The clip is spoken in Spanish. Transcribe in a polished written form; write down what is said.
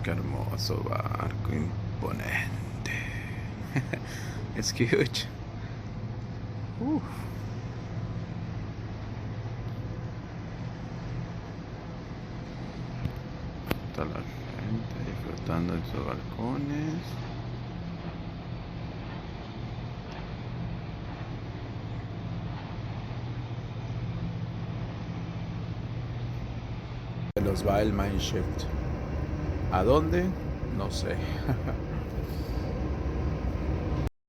Qué hermoso barco, imponente. Es huge. Uf. Está la gente disfrutando de sus balcones. Se los va el Mindshift. ¿A dónde? No sé.